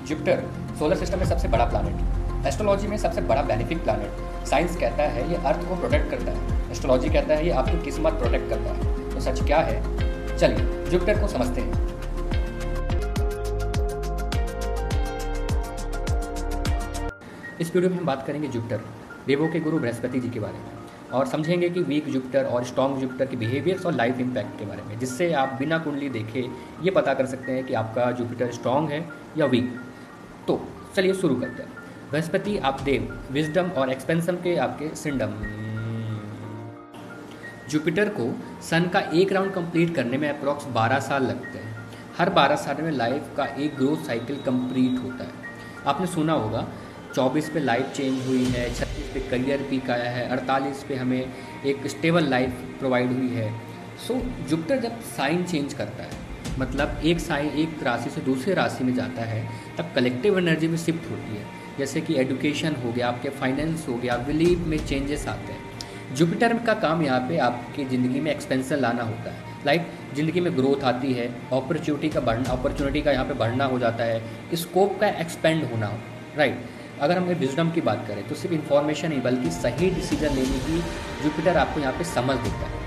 Jupiter solar system में सबसे बड़ा प्लैनेट, एस्ट्रोलॉजी में सबसे बड़ा बेनिफिक प्लैनेट। साइंस कहता है ये अर्थ को प्रोटेक्ट करता है, एस्ट्रोलॉजी कहता है ये आपकी किस्मत प्रोटेक्ट करता है। तो सच क्या है, चलिए जुपिटर को समझते हैं। इस वीडियो में हम बात करेंगे जुपिटर, देवों के गुरु बृहस्पति जी के बारे में, और समझेंगे कि वीक जुपिटर और स्ट्रॉन्ग जुपिटर के बिहेवियर्स और लाइफ इम्पैक्ट के बारे में, जिससे आप बिना कुंडली देखे ये पता कर सकते हैं कि आपका जुपिटर स्ट्रॉन्ग है या वीक। तो चलिए शुरू करते हैं। बृहस्पति आप देव, विजडम और एक्सपेंशन के आपके सिंडम। जुपिटर को सन का एक राउंड कंप्लीट करने में अप्रॉक्स 12 साल लगते हैं। हर 12 साल में लाइफ का एक ग्रोथ साइकिल कंप्लीट होता है। आपने सुना होगा 24 पे लाइफ चेंज हुई है, 36 पे करियर पीक आया है, 48 पे हमें एक स्टेबल लाइफ प्रोवाइड हुई है। सो जुपिटर जब साइन चेंज करता है, मतलब एक साइन एक राशि से दूसरे राशि में जाता है, तब कलेक्टिव एनर्जी में शिफ्ट होती है। जैसे कि एजुकेशन हो गया, आपके फाइनेंस हो गया, बिलीव में चेंजेस आते हैं। जुपिटर का काम यहाँ पे आपकी ज़िंदगी में एक्सपेंशन लाना होता है। लाइक ज़िंदगी में ग्रोथ आती है, अपॉर्चुनिटी का यहाँ पे बढ़ना हो जाता है, स्कोप का एक्सपेंड होना हो, राइट। अगर हम विजडम की बात करें तो सिर्फ इन्फॉर्मेशन नहीं बल्कि सही डिसीजन लेने की जुपिटर आपको यहाँ पे समझ देता है।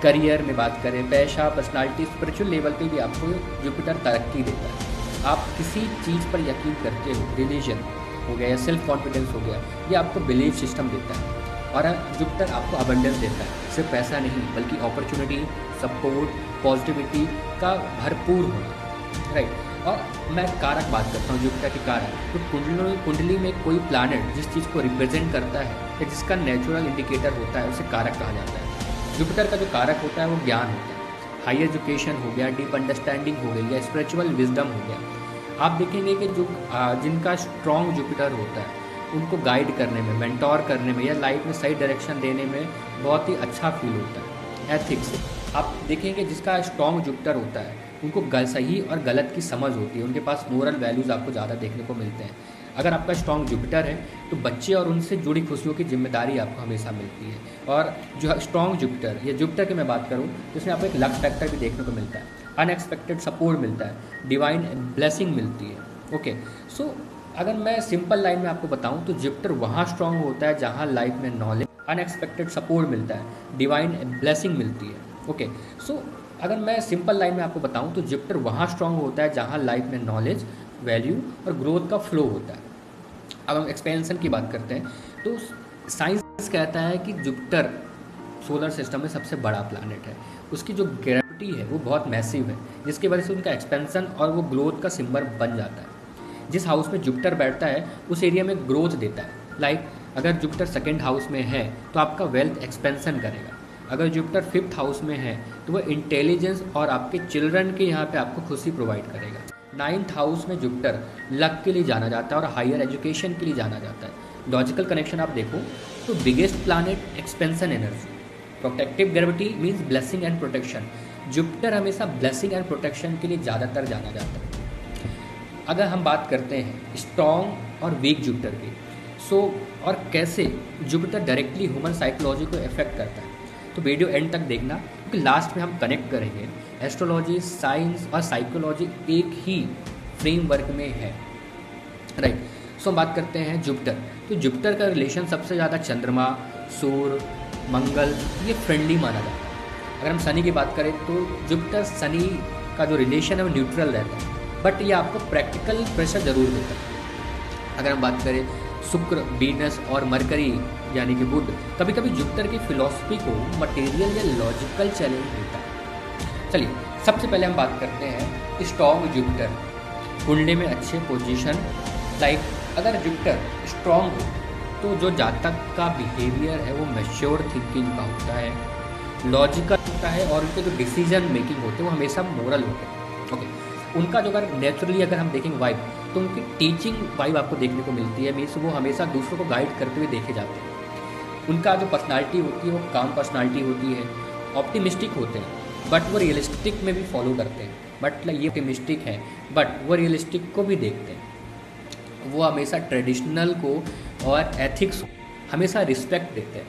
करियर में बात करें, पैसा, पर्सनालिटी, स्पिरिचुअल लेवल पे भी आपको जुपिटर तरक्की देता है। आप किसी चीज़ पर यकीन करते हो, रिलीजन हो गया या सेल्फ कॉन्फिडेंस हो गया, ये आपको बिलीव सिस्टम देता है। और जुपिटर आपको अबंडेंस देता है, सिर्फ पैसा नहीं बल्कि अपॉर्चुनिटी, सपोर्ट, पॉजिटिविटी का भरपूर होना, राइट। और मैं कारक बात करता हूँ जुपिटर के कारक, तो कुंडली में कोई प्लैनेट जिस चीज़ को रिप्रेजेंट करता है या जिसका नेचुरल इंडिकेटर होता है उसे कारक कहा जाता है। जुपिटर का जो कारक होता है वो ज्ञान होता है, हाई एजुकेशन हो गया, डीप अंडरस्टैंडिंग हो गई या स्पिरिचुअल विजडम हो गया। आप देखेंगे कि जो जिनका स्ट्रॉन्ग जुपिटर होता है उनको गाइड करने में, मेंटोर करने में या लाइफ में सही डायरेक्शन देने में बहुत ही अच्छा फील होता है। एथिक्स, आप देखेंगे जिसका स्ट्रॉन्ग जुपिटर होता है उनको सही और गलत की समझ होती है, उनके पास मोरल वैल्यूज़ आपको ज़्यादा देखने को मिलते हैं। अगर आपका स्ट्रॉन्ग जुपिटर है तो बच्चे और उनसे जुड़ी खुशियों की जिम्मेदारी आपको हमेशा मिलती है। और जो स्ट्रॉन्ग जुपिटर या जुपिटर की मैं बात करूँ तो इसमें आपको एक लक फैक्टर भी देखने को मिलता है, अनएक्सपेक्टेड सपोर्ट मिलता है, डिवाइन ब्लेसिंग मिलती है। ओके, सो अगर मैं सिंपल लाइन में आपको बताऊं तो जुपिटर वहाँ स्ट्रॉन्ग होता है जहाँ लाइफ में नॉलेज, अनएक्सपेक्टेड सपोर्ट मिलता है, डिवाइन ब्लेसिंग मिलती है। ओके, सो अगर मैं सिंपल लाइन में आपको बताऊं तो जुपिटर वहाँ स्ट्रॉन्ग होता है जहाँ लाइफ में नॉलेज, वैल्यू और ग्रोथ का फ्लो होता है। अब हम एक्सपेंशन की बात करते हैं तो साइंस कहता है कि जुपिटर सोलर सिस्टम में सबसे बड़ा प्लैनेट है। उसकी जो ग्रेविटी है वो बहुत मैसिव है, जिसकी वजह से उनका एक्सपेंशन और वो ग्रोथ का सिंबल बन जाता है। जिस हाउस में जुपिटर बैठता है उस एरिया में ग्रोथ देता है। लाइक अगर जुपिटर सेकेंड हाउस में है तो आपका वेल्थ एक्सपेंशन करेगा। अगर जुपिटर फिफ्थ हाउस में है तो वह इंटेलिजेंस और आपके चिल्ड्रन के यहाँ पे आपको खुशी प्रोवाइड करेगा। नाइन्थ हाउस में जुपिटर लक के लिए जाना जाता है और हायर एजुकेशन के लिए जाना जाता है। लॉजिकल कनेक्शन आप देखो तो biggest planet expansion energy, protective gravity means blessing and protection. Jupiter हमेशा ब्लेसिंग एंड प्रोटेक्शन के लिए ज़्यादातर जाना जाता है। अगर हम बात करते हैं स्ट्रॉन्ग और वीक जुपिटर की, सो और कैसे जुपिटर डायरेक्टली ह्यूमन साइकोलॉजी को इफेक्ट करता है, तो वीडियो एंड तक देखना, क्योंकि लास्ट में हम कनेक्ट करेंगे एस्ट्रोलॉजी, साइंस और साइकोलॉजी एक ही फ्रेमवर्क में है, राइट। सो हम बात करते हैं जुपिटर। तो जुपिटर का रिलेशन सबसे ज़्यादा चंद्रमा, सूर्य, मंगल, ये फ्रेंडली माना जाता है। अगर हम शनि की बात करें तो जुपिटर शनि का जो रिलेशन है वो न्यूट्रल रहता है, बट ये आपको प्रैक्टिकल प्रेशर जरूर देता है। अगर हम बात करें शुक्र, वीनस और मरकरी यानी कि बुध, कभी कभी जुपिटर की फिलॉसफी को मटेरियल या लॉजिकल चैलेंज देता है। चलिए सबसे पहले हम बात करते हैं स्ट्रॉन्ग जुपिटर, कुंडली में अच्छे पोजीशन। लाइक अगर जुपिटर स्ट्रॉन्ग हो तो जो जातक का बिहेवियर है वो मैच्योर थिंकिंग का होता है, लॉजिकल होता है, और उनके जो डिसीजन मेकिंग होते हैं वो हमेशा मोरल होते हैं। ओके, उनका जो अगर नेचुरली अगर हम देखेंगे वाइब, तो उनकी टीचिंग वाइब आपको देखने को मिलती है। मीन्स वो हमेशा दूसरों को गाइड करते हुए देखे जाते हैं। उनका जो पर्सनालिटी होती है वो काम पर्सनालिटी होती है, ऑप्टिमिस्टिक होते हैं, बट वो रियलिस्टिक में भी फॉलो करते हैं। बट ये ऑप्टिमिस्टिक है बट वो रियलिस्टिक को भी देखते हैं। वो हमेशा ट्रेडिशनल को और एथिक्स हमेशा रिस्पेक्ट देते हैं।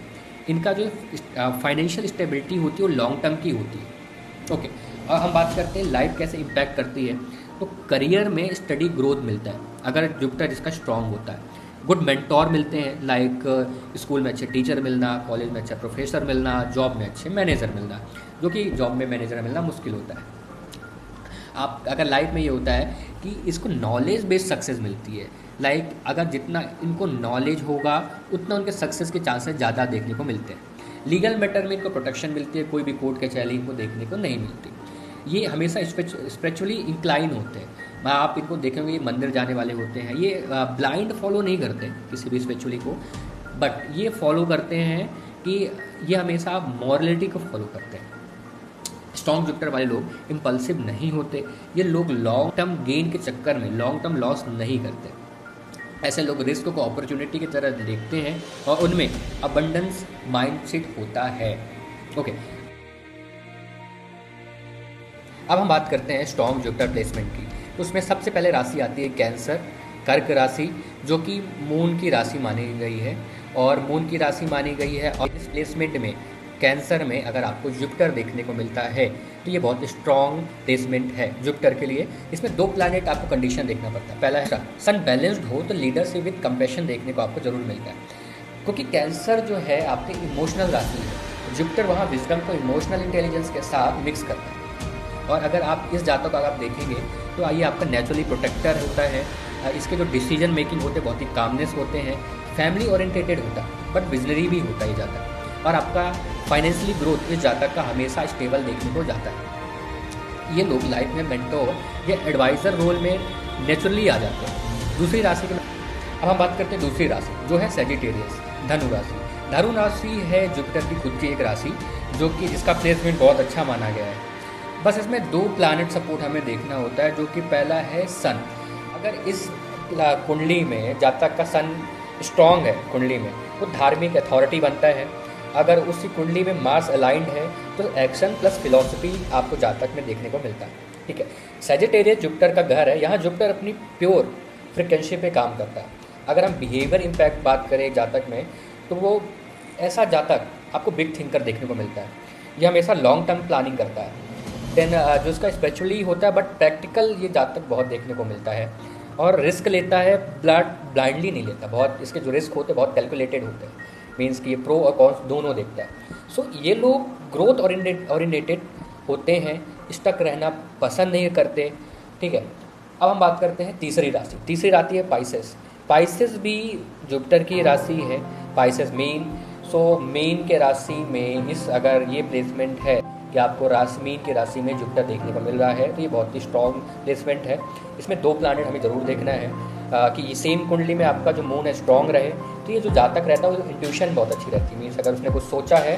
इनका जो फाइनेंशियल स्टेबिलिटी होती है वो लॉन्ग टर्म की होती है। ओके, और हम बात करते हैं लाइफ कैसे इम्पैक्ट करती है। तो करियर में स्टडी ग्रोथ मिलता है अगर जुपिटर जिसका स्ट्रांग होता है। गुड मेंटोर मिलते हैं, लाइक स्कूल में अच्छे टीचर मिलना, कॉलेज में अच्छा प्रोफेसर मिलना, जॉब में अच्छे मैनेजर मिलना, जो कि जॉब में मैनेजर मिलना मुश्किल होता है। आप अगर लाइफ में ये होता है कि इसको नॉलेज बेस्ड सक्सेस मिलती है, लाइक अगर जितना इनको नॉलेज होगा उतना उनके सक्सेस के चांसेस ज़्यादा देखने को मिलते हैं। लीगल मैटर में इनको प्रोटेक्शन मिलती है, कोई भी कोर्ट कचहरी इनको देखने को नहीं मिलती। ये हमेशा स्पिरिचुअली इंक्लाइन होते हैं, आप इनको देखेंगे ये मंदिर जाने वाले होते हैं, ये ब्लाइंड फॉलो नहीं करते किसी भी स्पिरिचुअली को, बट ये फॉलो करते हैं कि ये हमेशा मॉरलिटी को फॉलो करते हैं। स्ट्रॉन्ग जुपिटर वाले लोग इम्पल्सिव नहीं होते, ये लोग लॉन्ग टर्म गेन के चक्कर में लॉन्ग टर्म लॉस नहीं करते। ऐसे लोग रिस्क को अपॉर्चुनिटी की तरह देखते हैं और उनमें अबंडेंस माइंडसेट होता है। ओके, अब हम बात करते हैं स्ट्रॉन्ग जुपिटर प्लेसमेंट की। तो उसमें सबसे पहले राशि आती है कैंसर, कर्क राशि, जो कि मून की राशि मानी गई है और मून की राशि मानी गई है। और इस प्लेसमेंट में कैंसर में अगर आपको जुपिटर देखने को मिलता है तो ये बहुत स्ट्रॉन्ग प्लेसमेंट है जुपिटर के लिए। इसमें 2 प्लैनेट आपको कंडीशन देखना पड़ता है। पहला है सन बैलेंस्ड हो तो लीडरशिप विद कंपैशन देखने को आपको जरूर मिलता है, क्योंकि कैंसर जो है आपकी इमोशनल राशि है, जुपिटर वहाँ विजडम को इमोशनल इंटेलिजेंस के साथ मिक्स करता है। और अगर आप इस जातक को अगर आप देखेंगे तो ये आपका नेचुरली प्रोटेक्टर होता है, इसके जो डिसीजन मेकिंग होते हैं बहुत ही कामनेस होते हैं, फैमिली ओरिएंटेटेड होता है बट विजनरी भी होता है ये जातक। और आपका फाइनेंशियली ग्रोथ इस जातक का हमेशा स्टेबल देखने को जाता है। ये लोग लाइफ में मेंटोर या एडवाइज़र रोल में नेचुरली आ जाते हैं। दूसरी राशि के अब हम बात करते हैं दूसरी राशि जो है सैजिटेरियस, धनु राशि। धनु राशि है जुपिटर की खुद की एक राशि जो कि जिसका प्लेसमेंट बहुत अच्छा माना गया है। बस इसमें 2 प्लैनेट सपोर्ट हमें देखना होता है, जो कि पहला है सन। अगर इस कुंडली में जातक का सन स्ट्रॉन्ग है कुंडली में तो धार्मिक अथॉरिटी बनता है। अगर उसी कुंडली में मार्स अलाइंड है तो एक्शन प्लस फिलॉसफी आपको जातक में देखने को मिलता है। ठीक है, सैजिटेरियस जुपिटर का घर है, यहाँ जुपिटर अपनी प्योर फ्रिक्वेंसी पे काम करता है। अगर हम बिहेवियर इम्पैक्ट बात करें जातक में तो वो ऐसा जातक आपको बिग थिंकर देखने को मिलता है, ये हमेशा लॉन्ग टर्म प्लानिंग करता है। देन जो इसका स्पिरिचुअली होता है बट प्रैक्टिकल ये जातक बहुत देखने को मिलता है और रिस्क लेता है, ब्लाइंडली नहीं लेता। बहुत इसके जो रिस्क होते हैं बहुत कैलकुलेटेड होते हैं, मीन्स कि ये प्रो और कॉन्स दोनों देखता है। सो ये लोग ग्रोथ ओरिएंटेड होते हैं, स्टक रहना पसंद नहीं करते। ठीक है, अब हम बात करते हैं तीसरी राशि। तीसरी राशि है पाइसेस। पाइसेस भी जुपिटर की राशि है, पाइसेस मीन। सो मीन के राशि में इस अगर ये प्लेसमेंट है कि आपको मीन की राशि में जुपिटर देखने को मिल रहा है तो ये बहुत ही स्ट्रॉन्ग प्लेसमेंट है। इसमें 2 प्लैनेट हमें ज़रूर देखना है कि ये सेम कुंडली में आपका जो मून है स्ट्रॉन्ग रहे तो ये जो जातक रहता है वो इंट्यूशन बहुत अच्छी रहती है। मीन्स अगर उसने कुछ सोचा है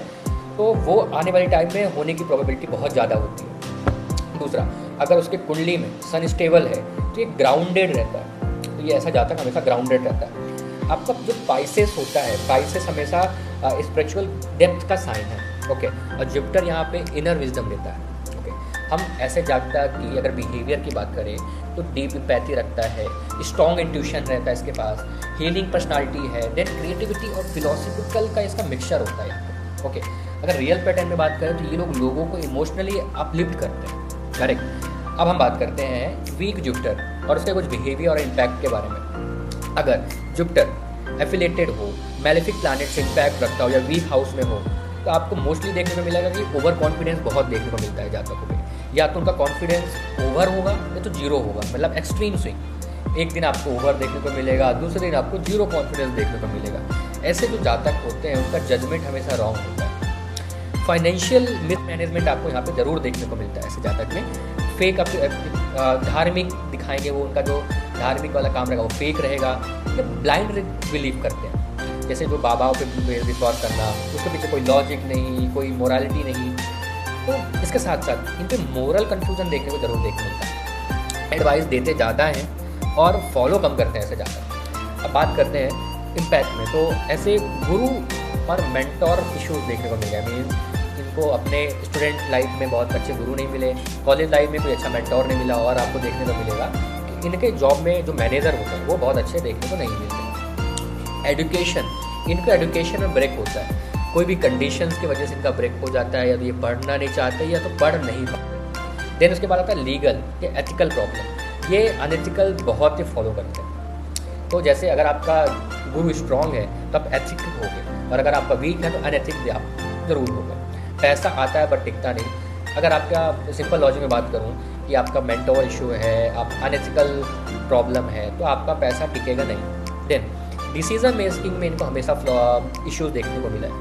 तो वो आने वाले टाइम में होने की प्रोबेबिलिटी बहुत ज़्यादा होती है। दूसरा, अगर उसके कुंडली में सन स्टेबल है तो ये ग्राउंडेड रहता है, तो ये ऐसा जातक हमेशा ग्राउंडेड रहता है। आपका जो पाइसेस होता है, पाइसेस हमेशा स्पिरिचुअल डेप्थ का साइन है। ओके, और जुपिटर यहाँ पे इनर विजडम देता है। ओके, हम ऐसे जातक की अगर बिहेवियर की बात करें तो डीप एम्पैथी रखता है, स्ट्रॉन्ग इंट्यूशन रहता है इसके पास, हीलिंग पर्सनालिटी है, देन क्रिएटिविटी और फिलोसफिकल का इसका मिक्सचर होता है यहाँ पे। ओके, अगर रियल पैटर्न में बात करें तो ये लोग लोगों को इमोशनली अपलिफ्ट करते हैं। करेक्ट। अब हम बात करते हैं वीक जुपिटर और उसके कुछ बिहेवियर और इम्पैक्ट के बारे में। अगर जुपिटर एफिलेटेड हो, मैलेफिक प्लैनेट से इम्पैक्ट रखता हो या वीक हाउस में हो तो आपको मोस्टली देखने को मिलेगा कि ओवर कॉन्फिडेंस बहुत देखने को मिलता है जातकों पे। या तो उनका कॉन्फिडेंस ओवर होगा या तो जीरो होगा, मतलब एक्सट्रीम स्विंग। एक दिन आपको ओवर देखने को मिलेगा, दूसरे दिन आपको जीरो कॉन्फिडेंस देखने को मिलेगा। ऐसे जो जातक होते हैं उनका जजमेंट हमेशा रॉन्ग होता है। फाइनेंशियल मिसमैनेजमेंट आपको यहाँ पे ज़रूर देखने को मिलता है ऐसे जातक में। फेक धार्मिक दिखाएंगे, वो उनका जो धार्मिक वाला काम रहेगा वो फेक रहेगा या ब्लाइंड बिलीव करते हैं। जैसे जो बाबाओं पे विश्वास करना, उसके पीछे कोई लॉजिक नहीं, कोई मोरालिटी नहीं। तो इसके साथ साथ इन पे मोरल कन्फ्यूजन देखने को जरूर देखने मिलता है। एडवाइस देते ज़्यादा हैं और फॉलो कम करते हैं ऐसे ज़्यादा। अब बात करते हैं इम्पैक्ट में, तो ऐसे गुरु और मेंटोर इश्यूज देखने को मिल गया। मीन्स इनको अपने स्टूडेंट लाइफ में बहुत अच्छे गुरु नहीं मिले, कॉलेज लाइफ में कोई अच्छा मेंटोर नहीं मिला, और आपको देखने को मिलेगा कि इनके जॉब में जो मैनेजर होते हैं वो बहुत अच्छे देखने को नहीं मिलते। एजुकेशन, इनका एजुकेशन में ब्रेक होता है, कोई भी कंडीशंस की वजह से इनका ब्रेक हो जाता है, या तो ये पढ़ना नहीं चाहते या तो पढ़ नहीं पाते। देन उसके बाद आता है लीगल या एथिकल प्रॉब्लम। ये अनएथिकल बहुत ही फॉलो करते हैं। तो जैसे अगर आपका गुरु स्ट्रांग है तो आप एथिकल हो गए, और अगर आपका वीक है तो अनएथिक आप जरूर हो गए। पैसा आता है बट टिकता नहीं। अगर आपका सिंपल लॉजिक में बात करूँ कि आपका मेंटल इशू है, आप अनएथिकल प्रॉब्लम है, तो आपका पैसा टिकेगा नहीं। देन डिसीजन मेकिंग में इनको हमेशा इश्यूज देखने को मिला है,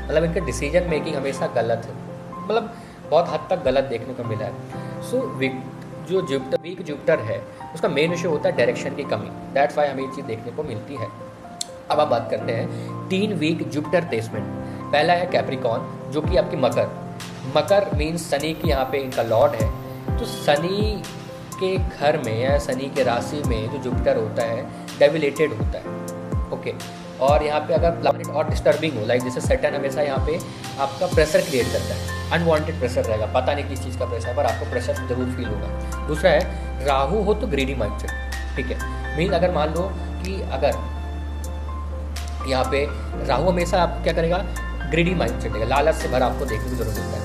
मतलब इनका डिसीजन मेकिंग हमेशा गलत है, मतलब बहुत हद तक गलत देखने को मिला है। सो जो वीक जुपिटर है उसका मेन इशू होता है डायरेक्शन की कमी। दैट्स वाई हमें ये चीज़ देखने को मिलती है। अब आप बात करते हैं 3 वीक जुपिटर प्लेसमेंट। पहला है कैप्रिकॉन, जो कि आपकी मकर मीन्स शनि की यहाँ पे इनका लॉर्ड है। तो शनि के घर में या शनि के राशि में जो जुपिटर होता है डेविलेटेड होता है, ओके। और यहाँ पे अगर प्लैनेट और डिस्टर्बिंग हो, लाइक जैसे सैटर्न हमेशा यहाँ पे आपका प्रेशर क्रिएट करता है, अनवांटेड प्रेशर रहेगा, पता नहीं किस चीज़ का प्रेशर, पर आपको प्रेशर जरूर फील होगा। दूसरा है राहु हो तो ग्रीडी माइंडसेट, ठीक है। मीन अगर मान लो कि अगर यहाँ पे राहु हमेशा आपको क्या करेगा, ग्रीडी माइंडसेट देगा, लालच से भरा आपको देखने को जरूर मिलता है।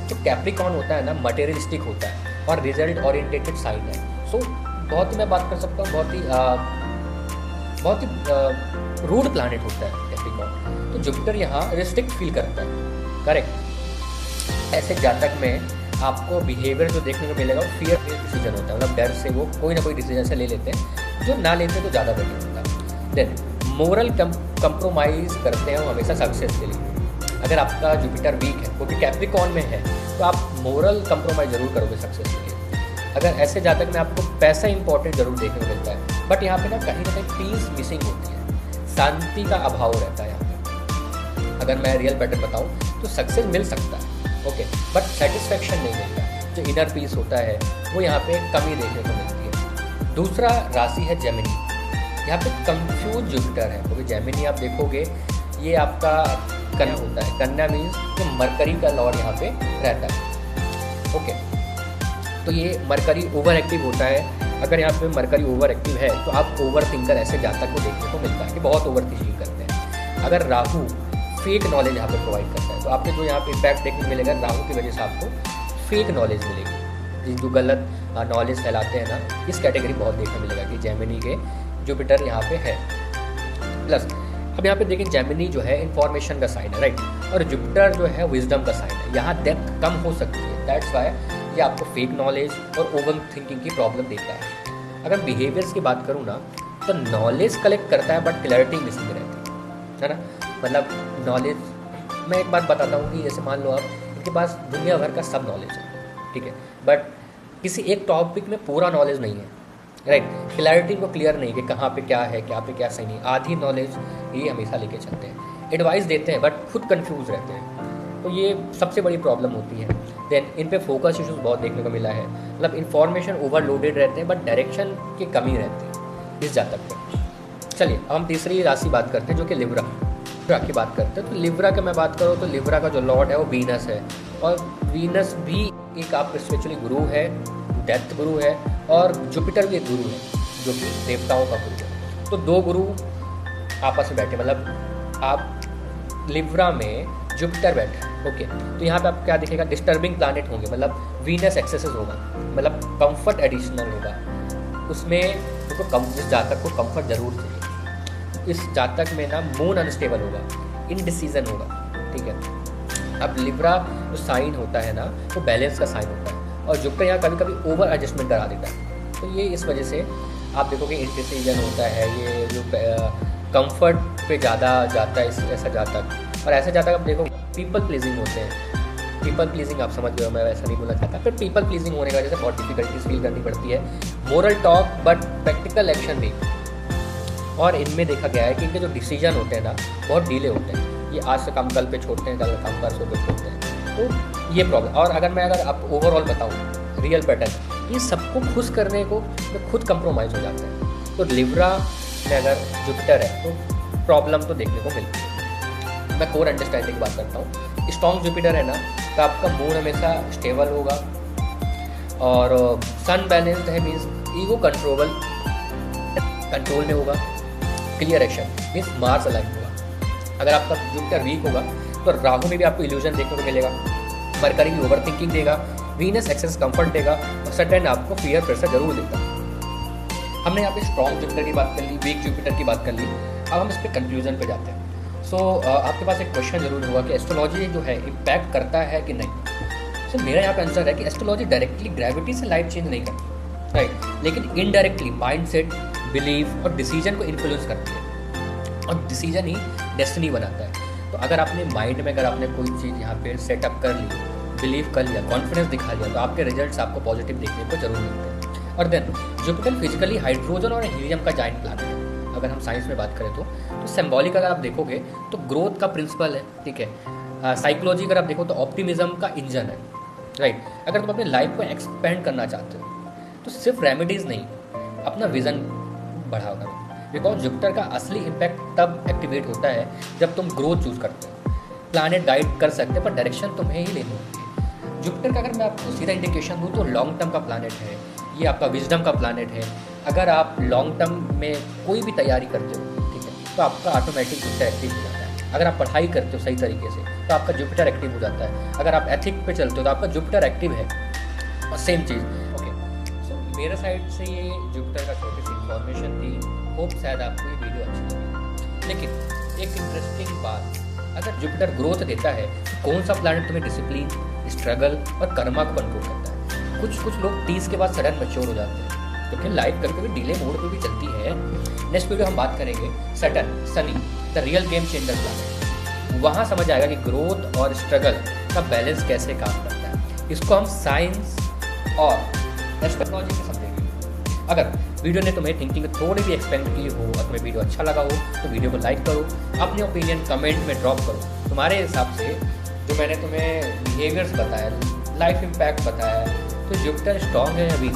तो कैप्रिकॉन होता है ना, मटेरियलिस्टिक होता है और रिजल्ट ओरिएंटेड साइन है। सो बहुत ही मैं बात कर सकता हूँ, बहुत ही रूड प्लैनेट होता है कैप्रिकॉन। तो जुपिटर यहाँ रिस्ट्रिक्ट फील करता है, करेक्ट। ऐसे जातक में आपको बिहेवियर जो देखने को मिलेगा वो फियर बेस्ड डिसीजन होता है, मतलब डर से वो कोई ना कोई डिसीजन से ले लेते हैं, जो ना लेते तो ज़्यादा बेटर होता है। देन मोरल कंप्रोमाइज़ करते हैं वो हमेशा सक्सेस के लिए। अगर आपका जुपिटर वीक है, क्योंकि कैप्रिकॉन में है, तो आप मोरल कंप्रोमाइज़ जरूर करोगे सक्सेस के लिए। अगर ऐसे जातक में आपको पैसा इंपॉर्टेंट जरूर देखने को मिलता है, बट यहाँ पे ना कहीं पीस मिसिंग होती है, शांति का अभाव रहता है यहाँ पे। अगर मैं रियल पैटर्न बताऊँ तो सक्सेस मिल सकता है, ओके, बट सेटिस्फैक्शन नहीं मिलता। जो इनर पीस होता है वो यहाँ पे कमी देखने को मिलती है। दूसरा राशि है जेमिनी। यहाँ पे कंफ्यूज जुपिटर है, क्योंकि जेमिनी आप देखोगे ये आपका कन्या होता है। कन्या मीन्स जो मरकरी का लॉर्ड यहाँ पे रहता है, ओके। तो ये मरकरी ओवर एक्टिव होता है। अगर यहाँ पे मरकरी ओवर एक्टिव है तो आप ओवर थिंकर ऐसे जातक को देखने को मिलता है कि बहुत ओवर थिंकिंग करते हैं। अगर राहु फेक नॉलेज यहाँ पे प्रोवाइड करता है, तो आपके जो यहाँ पे इम्पैक्ट देखने को मिलेगा, राहु की वजह से आपको फेक नॉलेज मिलेगी, जो गलत नॉलेज फैलाते हैं ना, इस कैटेगरी बहुत देखने मिलेगा कि जेमिनी के जुपिटर यहाँ पे है। प्लस अब यहाँ पे देखें, जेमिनी जो है इन्फॉर्मेशन का साइन है, राइट, और जुपिटर जो है विजडम का साइन है। यहाँ डेप्थ कम हो सकती है, दैट्स वाई ये आपको फेक नॉलेज और ओवर थिंकिंग की प्रॉब्लम देता है। अगर बिहेवियर्स की बात करूँ ना, तो नॉलेज कलेक्ट करता है बट क्लैरिटी मिसिंग रहती है ना। मतलब नॉलेज, मैं एक बात बताता हूँ कि जैसे मान लो आप, इनके पास दुनिया भर का सब नॉलेज है, ठीक है, बट किसी एक टॉपिक में पूरा नॉलेज नहीं है, राइट। क्लैरिटी को क्लियर नहीं कि कहाँ पे क्या है, क्या पे क्या सही नहीं, आधी नॉलेज ये हमेशा लेके चलते हैं। एडवाइस देते हैं बट खुद कंफ्यूज रहते हैं, तो ये सबसे बड़ी प्रॉब्लम होती है। देन इन पे फोकस इश्यूज बहुत देखने को मिला है, मतलब इन्फॉर्मेशन ओवरलोडेड रहते हैं बट डायरेक्शन की कमी रहती है इस जातक पे। चलिए अब हम तीसरी राशि बात करते हैं, जो कि लिब्रा की बात करते हैं। तो लिब्रा का मैं बात करूँ तो लिब्रा का जो लॉर्ड है वो वीनस है, और वीनस भी एक आप स्पिरिचुअली गुरु है, डेथ गुरु है, और जुपिटर भी एक गुरु है जो कि देवताओं का गुरु है। तो दो गुरु आपस में बैठे, मतलब आप लिब्रा में जुपिटर बैठे, ओके। तो यहाँ पे आप क्या दिखेगा, डिस्टर्बिंग प्लैनेट होंगे, मतलब वीनस एक्सेसेस होगा, मतलब कंफर्ट एडिशनल होगा उसमें। तो इस जातक को कंफर्ट जरूर चाहिए। इस जातक में ना मून अनस्टेबल होगा, इनडिसीजन होगा, ठीक है। अब लिब्रा जो साइन होता है ना, वो बैलेंस का साइन होता है, और जुपिटर यहाँ कभी कभी ओवर एडजस्टमेंट करा देता है। तो ये इस वजह से आप देखोगे इनडिसीजन होता है, ये जो कंफर्ट पे ज़्यादा जाता है ऐसा जातक। और ऐसे जातक आप देखो पीपल प्लीजिंग होते हैं। पीपल प्लीजिंग आप समझ गए हो, मैं वैसा नहीं बोलना चाहता, फिर पीपल प्लीजिंग होने की वजह से बहुत डिफिकल्टीज फील करनी पड़ती है। Moral talk but practical action भी। और इनमें देखा गया है कि इनके जो डिसीजन होते हैं ना, बहुत डीले होते हैं, ये आज से काम कल पे छोड़ते हैं, कल काम परसों पे छोड़ते हैं, तो ये प्रॉब्लम। और अगर आप ओवरऑल बताऊँ रियल पैटर्न, ये सबको खुश करने को खुद कंप्रोमाइज़ हो जाते हैं। तो लिब्रा में अगर जुपिटर है तो प्रॉब्लम तो देखने को मिलती है। मैं कोर अंडरस्टैंडिंग की बात करता हूँ। स्ट्रॉन्ग जुपिटर है ना, तो आपका मूड हमेशा स्टेबल होगा, और सन बैलेंस्ड है मीन्स ईगो कंट्रोल में होगा, clear action means Mars align होगा। अगर आपका जुपिटर वीक होगा तो राहु में भी आपको इल्यूजन देखने को मिलेगा, मरकरी भी ओवर थिंकिंग देगा, वीनस एक्सेस कंफर्ट देगा, और सटन आपको फियर प्रेशर जरूर देगा। हमने यहाँ पे स्ट्रॉन्ग जुपिटर की बात कर ली, वीक जुपिटर की बात कर ली। अब हम इस पर कंक्लूजन पे जाते हैं। आपके पास एक क्वेश्चन जरूर होगा कि एस्ट्रोलॉजी जो है इम्पैक्ट करता है कि नहीं। मेरा यहाँ पे आंसर है कि एस्ट्रोलॉजी डायरेक्टली ग्रेविटी से लाइफ चेंज नहीं करती, राइट, लेकिन इनडायरेक्टली माइंडसेट, बिलीफ और डिसीजन को इन्फ्लुएंस करती है, और डिसीजन ही डेस्टिनी बनाता है। तो अगर आपने माइंड में अगर आपने कोई चीज़ यहाँ पे सेटअप कर ली, बिलीव कर लिया, कॉन्फिडेंस दिखा लिया, तो आपके रिजल्ट्स आपको पॉजिटिव देखने को जरूर मिलते हैं। और देन जुपिटर फिजिकली हाइड्रोजन और हीलियम का जाइंट प्लैनेट है। अगर हम साइंस में बात करें तो सिंबॉलिक अगर आप देखोगे तो ग्रोथ का प्रिंसिपल है, ठीक है। साइकोलॉजी अगर आप देखो तो ऑप्टिमिज्म का इंजन है, राइट। अगर तुम अपनी लाइफ को एक्सपेंड करना चाहते हो तो सिर्फ रेमेडीज़ नहीं, अपना विजन बढ़ाओ करो, बिकॉज जुपिटर का असली इम्पैक्ट तब एक्टिवेट होता है जब तुम ग्रोथ चूज करते हो। प्लैनेट गाइड कर सकते हैं पर डायरेक्शन तुम्हें ही लेनी होती है। जुपिटर का अगर मैं आपको सीधा इंडिकेशन दूँ तो लॉन्ग टर्म का प्लैनेट है, ये आपका विजडम का प्लैनेट है। अगर आप लॉन्ग टर्म में कोई भी तैयारी करते हो, ठीक है, तो आपका ऑटोमेटिक जुपिटर एक्टिव हो जाता है। अगर आप पढ़ाई करते हो सही तरीके से तो आपका जुपिटर एक्टिव हो जाता है। अगर आप एथिक पे चलते हो तो आपका जुपिटर एक्टिव है, और सेम चीज़। ओके, सो मेरे साइड से ये जुपिटर का छोटी सी इन्फॉर्मेशन थी। होप शायद आपको ये वीडियो अच्छी लगी। लेकिन एक इंटरेस्टिंग बात, अगर जुपिटर ग्रोथ देता है तो कौन सा प्लैनेट तुम्हें डिसिप्लिन, स्ट्रगल और कर्मा को कंट्रोल करता है? कुछ लोग 30 के बाद सडन मैच्योर हो जाते हैं, क्योंकि लाइफ कभी कभी डिले मोड पे भी चलती है। नेक्स्ट वीडियो हम बात करेंगे Saturn, Shani, the real game changer planet. वहाँ समझ आएगा कि ग्रोथ और स्ट्रगल का बैलेंस कैसे काम करता है। इसको हम साइंस और एस्ट्रोलॉजी से समझेंगे। अगर वीडियो ने तुम्हें थिंकिंग थोड़ी भी एक्सपेंड की हो और तुम्हें वीडियो अच्छा लगा हो तो वीडियो को लाइक करो, अपने ओपिनियन कमेंट में ड्रॉप करो। तुम्हारे हिसाब से जो मैंने तुम्हें बिहेवियर्स बताया, लाइफ इम्पैक्ट बताया, तो जुपिटर स्ट्रॉन्ग है या वीक?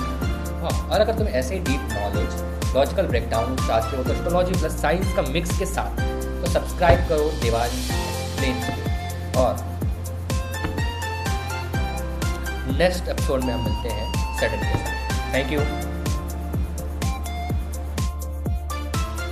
हाँ, और अगर तुम ऐसे डीप नॉलेज, लॉजिकल ब्रेकडाउन चाहते हो तो एस्ट्रोलॉजी प्लस साइंस का मिक्स के साथ तो सब्सक्राइब करो देवांश एक्सप्लेन्स। और नेक्स्ट एपिसोड में हम मिलते हैं सैटर्डे के साथ। Thank you.